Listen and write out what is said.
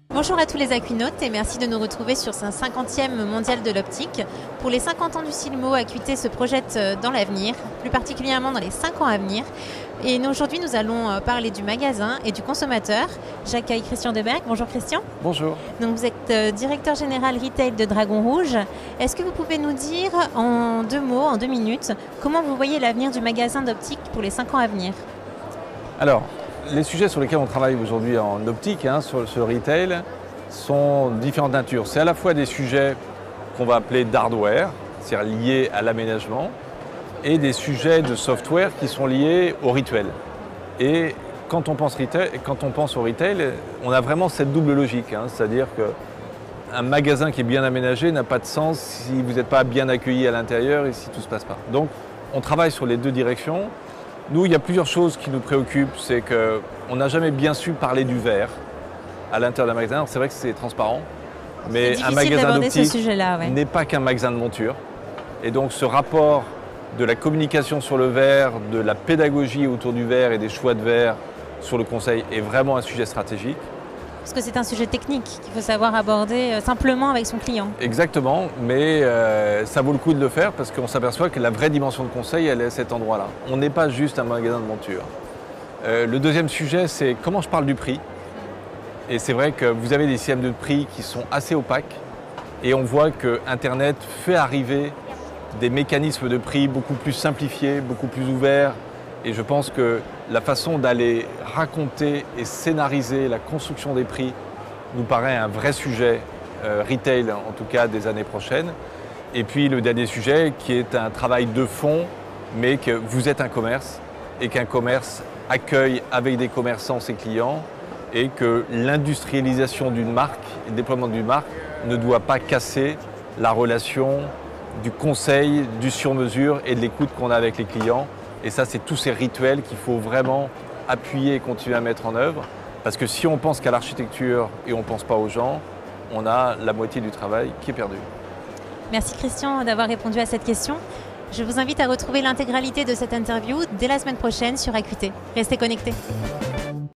Bonjour à tous les Acuinautes et merci de nous retrouver sur ce 50e mondial de l'optique. Pour les 50 ans du Silmo, Acuité se projette dans l'avenir, plus particulièrement dans les 5 ans à venir. Et aujourd'hui, nous allons parler du magasin et du consommateur. J'accueille Christian Deberg. Bonjour Christian. Bonjour. Donc vous êtes directeur général retail de Dragon Rouge. Est-ce que vous pouvez nous dire en 2 mots, en 2 minutes, comment vous voyez l'avenir du magasin d'optique pour les 5 ans à venir? Alors, les sujets sur lesquels on travaille aujourd'hui en optique, sur le retail, sont différentes natures. C'est à la fois des sujets qu'on va appeler d'hardware, c'est-à-dire liés à l'aménagement, et des sujets de software qui sont liés au rituel. Et quand on pense au retail, on a vraiment cette double logique, c'est-à-dire qu'un magasin qui est bien aménagé n'a pas de sens si vous n'êtes pas bien accueilli à l'intérieur et si tout ne se passe pas. Donc, on travaille sur les deux directions. Nous, il y a plusieurs choses qui nous préoccupent. C'est qu'on n'a jamais bien su parler du verre à l'intérieur d'un magasin. C'est vrai que c'est transparent, mais un magasin d'optique n'est pas qu'un magasin de monture. Et donc, ce rapport de la communication sur le verre, de la pédagogie autour du verre et des choix de verre sur le conseil est vraiment un sujet stratégique. Parce que c'est un sujet technique qu'il faut savoir aborder simplement avec son client. Exactement, mais ça vaut le coup de le faire parce qu'on s'aperçoit que la vraie dimension de conseil, elle est à cet endroit-là. On n'est pas juste un magasin de monture. Le deuxième sujet, c'est comment je parle du prix. Et c'est vrai que vous avez des systèmes de prix qui sont assez opaques et on voit que Internet fait arriver des mécanismes de prix beaucoup plus simplifiés, beaucoup plus ouverts. Et je pense que la façon d'aller raconter et scénariser la construction des prix nous paraît un vrai sujet retail, en tout cas des années prochaines. Et puis le dernier sujet qui est un travail de fond, mais que vous êtes un commerce et qu'un commerce accueille avec des commerçants ses clients et que l'industrialisation d'une marque et le déploiement d'une marque ne doit pas casser la relation du conseil, du sur-mesure et de l'écoute qu'on a avec les clients. Et ça, c'est tous ces rituels qu'il faut vraiment appuyer et continuer à mettre en œuvre. Parce que si on pense qu'à l'architecture et on ne pense pas aux gens, on a la moitié du travail qui est perdu. Merci Christian d'avoir répondu à cette question. Je vous invite à retrouver l'intégralité de cette interview dès la semaine prochaine sur Acuité. Restez connectés.